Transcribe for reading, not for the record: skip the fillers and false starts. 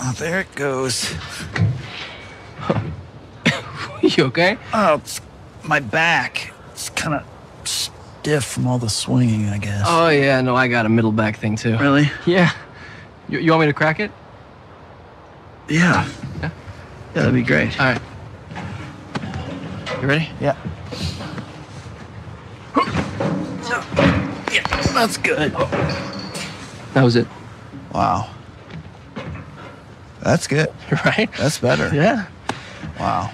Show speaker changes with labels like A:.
A: Oh, there it goes.
B: You okay?
A: Oh, it's my back. It's kind of stiff from all the swinging, I guess.
B: Oh, yeah, no, I got a middle back thing, too.
A: Really?
B: Yeah. You want me to crack it?
A: Yeah.
B: Yeah?
A: Yeah, that'd be great.
B: All right. You ready?
A: Yeah. Yeah, that's good.
B: That was it.
A: Wow. That's good.
B: Right?
A: That's better.
B: Yeah.
A: Wow.